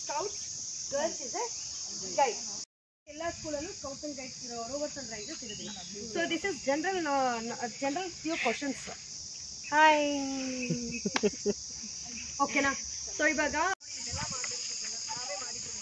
scouts, girls is a guide. Ella schoolallu scouts and guides rovers and riders irudilla. So this is general few questions. Hi. Okay na. So ivaga idella ಮಾಡ್ಬಿಟ್ಟಿದ್ದೀವಿ ನಾವೇ ಮಾಡಿದ್ದೀವಿ.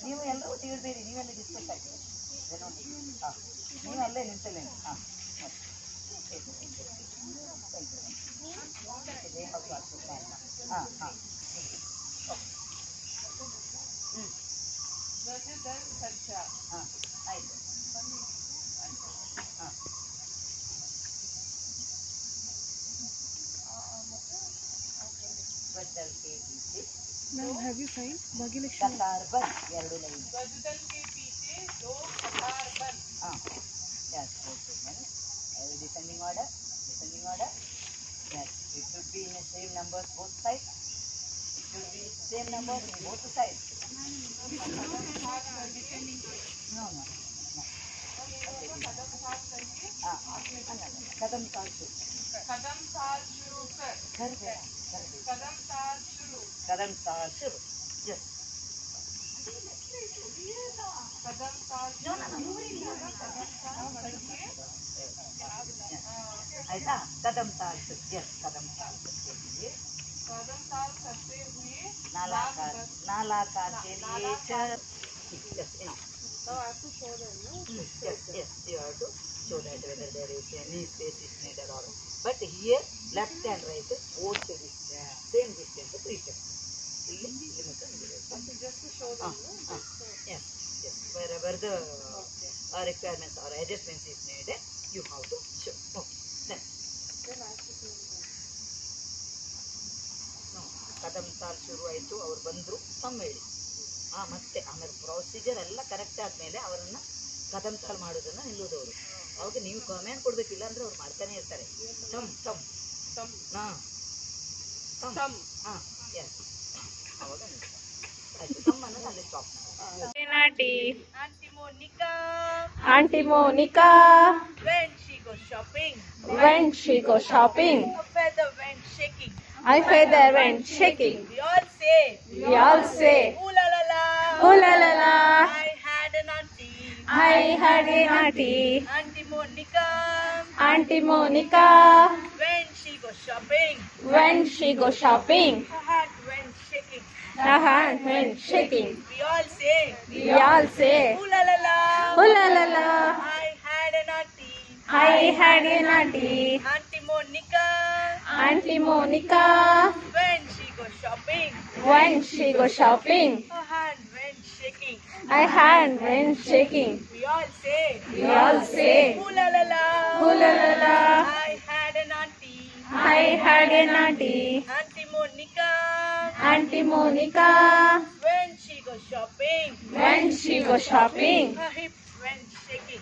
ನೀವು ಎಲ್ಲರೂ ಒಟ್ಟಿಗೆ ಇರಬೇಡಿ, ನೀವೆಲ್ಲ discuss ಆಗಿ ನೀವು ಅಲ್ಲೇ ನಿಂತಲ್ಲೇ ಹಾಂ ಹಾಂ ಹಾಂ ಹಾಂ ಆಯಿತು ಹಾಂ special KBC Ma'am, have you signed? Bhagilakshmi. ಕತಾರ್ ಬನ್ 2 ಲೈನ್ ಹಾಂ yes okay descending order yes it should be in the same numbers both sides it should be same numbers in both sides no कदम ताल शुरू yes ऐसा कदम ताल शुरू yes कदम ताल करते हुए नालाकार के लिए yes Now I have to show them, no? yes you have to show that whether there is any space is needed or but here left and right both same distance 3 steps Just to show them, no? yes wherever the requirements or adjustments is needed you have to show okay Then I have to show them. Kadam ತಾಲ್ ಶುರು ಆಯಿತು ಅವ್ರು ಬಂದರು ತಮ್ಮ ಹೇಳಿ ಮತ್ತೆ ಆಮೇಲೆ procedure ಎಲ್ಲ correct ಆದಮೇಲೆ ಅವರನ್ನು ಕದಂ ತಾಲ್ ಮಾಡೋದನ್ನು ನಿಲ್ಲೋದವರು ಅವಾಗ ನೀವು ಕಮೆಂಟ್ ಕೊಡಬೇಕಿಲ್ಲ ಅಂದರೆ ಅವ್ರು ಮಾಡ್ತಾನೆ ಇರ್ತಾರೆ ಹಾಂ ಎಸ್ ಅವಾಗ ಆಯಿತು ತಮ್ಮ ಅನ್ನೋದು ಅಲ್ಲಿ stop Auntie Monica, when she goes shopping, her feather went shaking. I feather went shaking. We all say, Ooh la la la, I had an auntie, Auntie Monica, when she goes shopping, her heart went shaking. her hand went shaking. We all say, Ooh la la la, I had an auntie, Auntie Monica, when she goes shopping, her hand went shaking. her hand went shaking. We We all say, all say, Ooh la la la, I had an auntie, Auntie Monica, when she goes shopping, her hip went shaking.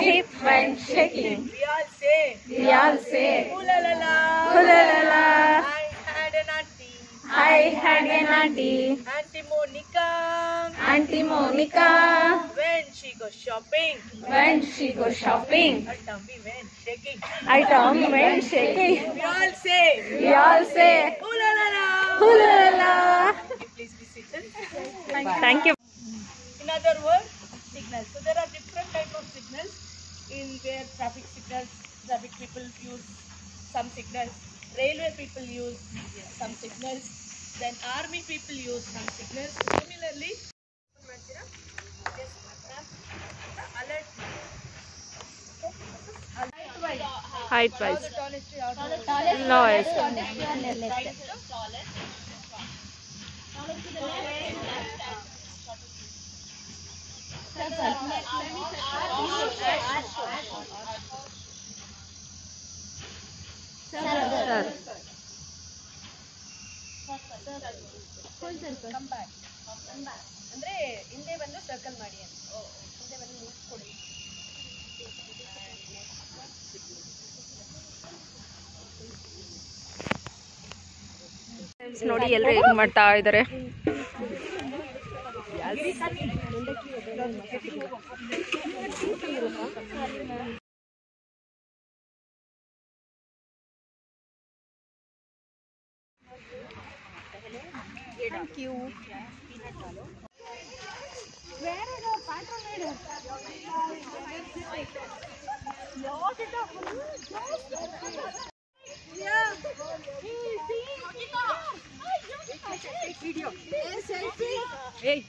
hip went shaking. We all say, Ooh la la la, I had an auntie, Auntie Monica, when she goes shopping, her tummy went shaking. tummy went shaking. We all say, Ooh la la la. Please be seated. Thank you. In other words, signals. So there are different types of signals in where traffic people use some signals, railway people use some signals, then army people use some signals. Similarly, alert. Height wise. The tallest tree out of Lowest. ಅಂದ್ರೆ ಹಿಂದೆ ಬಂದು circle ಮಾಡಿ ಅಂತ ಹಿಂದೆ ಬಂದು ಮುಗಿಸ್ಕೊಡಿ. ನೋಡಿ ಎಲ್ಲರೂ ಹೇಗೆ ಮಾಡ್ತಾ ಇದ್ದಾರೆ. Thank you. Where is our pattern leader? Yeah. Take video. Selfie. Hey.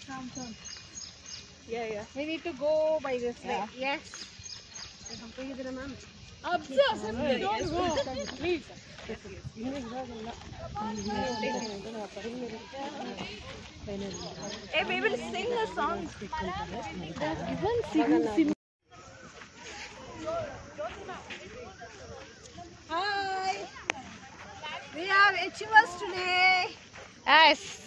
Yeah. We need to go by this way. Yes. Ma'am. Observe, don't go. Please. Hey, we will sing a song. Hi. We have achievers today. Yes.